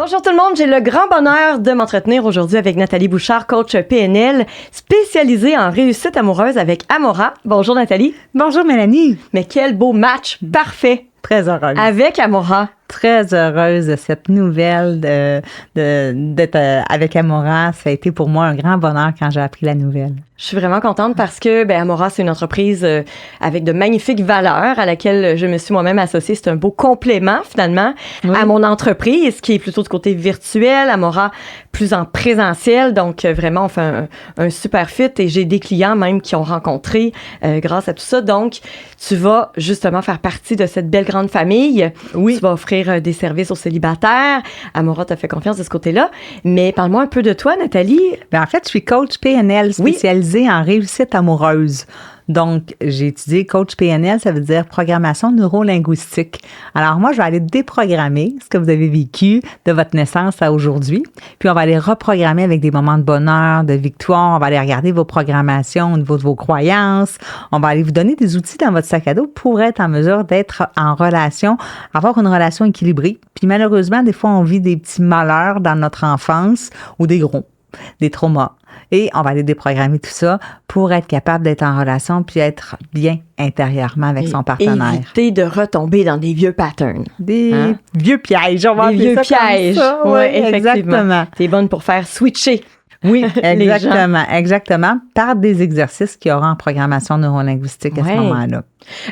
Bonjour tout le monde, j'ai le grand bonheur de m'entretenir aujourd'hui avec Nathalie Bouchard, coach PNL, spécialisée en réussite amoureuse avec Amora. Bonjour Nathalie. Bonjour Mélanie. Mais quel beau match parfait. Très heureuse. Avec Amora. Très heureuse de cette nouvelle d'être avec Amora. Ça a été pour moi un grand bonheur quand j'ai appris la nouvelle. Je suis vraiment contente parce que Amora, c'est une entreprise avec de magnifiques valeurs à laquelle je me suis moi-même associée. C'est un beau complément, finalement, à mon entreprise qui est plutôt du côté virtuel. Amora, plus en présentiel. Donc, vraiment, on fait un super fit et j'ai des clients même qui ont rencontré grâce à tout ça. Donc, tu vas justement faire partie de cette belle grande famille. Oui. Tu vas offrir des services aux célibataires. Amora t'a fait confiance de ce côté-là. Mais parle-moi un peu de toi, Nathalie. En fait, je suis coach PNL spécialisée en réussite amoureuse. Donc, j'ai étudié coach PNL, ça veut dire programmation neurolinguistique. Alors, moi, je vais aller déprogrammer ce que vous avez vécu de votre naissance à aujourd'hui, puis on va aller reprogrammer avec des moments de bonheur, de victoire, on va aller regarder vos programmations au niveau de vos croyances, on va aller vous donner des outils dans votre sac à dos pour être en mesure d'être en relation, avoir une relation équilibrée. Puis malheureusement, des fois, on vit des petits malheurs dans notre enfance ou des gros, des traumas. Et on va aller déprogrammer tout ça pour être capable d'être en relation puis être bien intérieurement avec son partenaire. Éviter de retomber dans des vieux patterns. Des vieux pièges. On va des vieux pièges. Oui, exactement. T'es bonne pour faire switcher. Oui, exactement. Par des exercices qu'il y aura en programmation neurolinguistique à ce moment-là.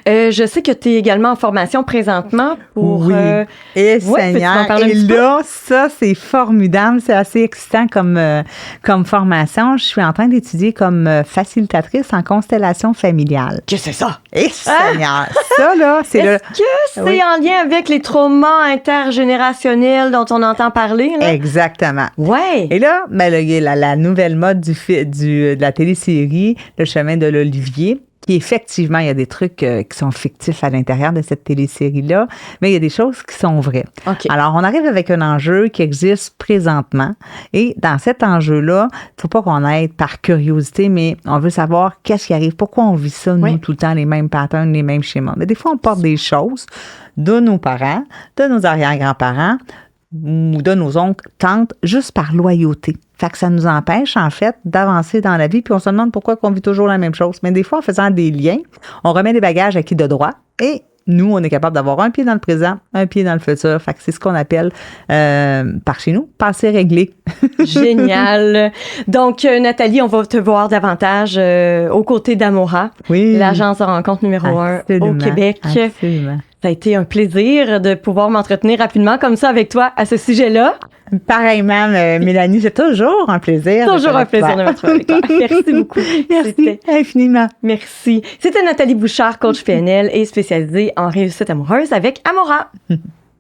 Je sais que tu es également en formation présentement pour... Seigneur. Et là, ça, c'est formidable. C'est assez excitant comme formation. Je suis en train d'étudier comme facilitatrice en constellation familiale. Qu'est-ce que c'est ça? Seigneur. Ça, là, c'est Est-ce que c'est en lien avec les traumas intergénérationnels dont on entend parler? Là? Exactement. Ouais. Et là, il y a la nouvelle mode de la télésérie, Le chemin de l'Olivier. Qui effectivement, il y a des trucs qui sont fictifs à l'intérieur de cette télésérie-là, mais il y a des choses qui sont vraies. Okay. Alors, on arrive avec un enjeu qui existe présentement, et dans cet enjeu-là, il ne faut pas qu'on aille par curiosité, mais on veut savoir qu'est-ce qui arrive, pourquoi on vit ça, nous, tout le temps, les mêmes patterns, les mêmes schémas. Mais des fois, on porte des choses de nos parents, de nos arrière-grands-parents, ou de nos oncles, tantes, juste par loyauté. Fait que ça nous empêche, en fait, d'avancer dans la vie, puis on se demande pourquoi on vit toujours la même chose. Mais des fois, en faisant des liens, on remet des bagages acquis de droit, et nous, on est capable d'avoir un pied dans le présent, un pied dans le futur. Fait que c'est ce qu'on appelle, par chez nous, passé réglé. Génial. Donc, Nathalie, on va te voir davantage aux côtés d'Amora, l'agence de rencontre numéro 1 au Québec. Absolument. Ça a été un plaisir de pouvoir m'entretenir rapidement comme ça avec toi à ce sujet-là. Pareillement, Mélanie, c'est toujours un plaisir. Toujours un plaisir de me retrouver avec toi. Merci beaucoup. Merci infiniment. Merci. C'était Nathalie Bouchard, coach PNL et spécialisée en réussite amoureuse avec Amora.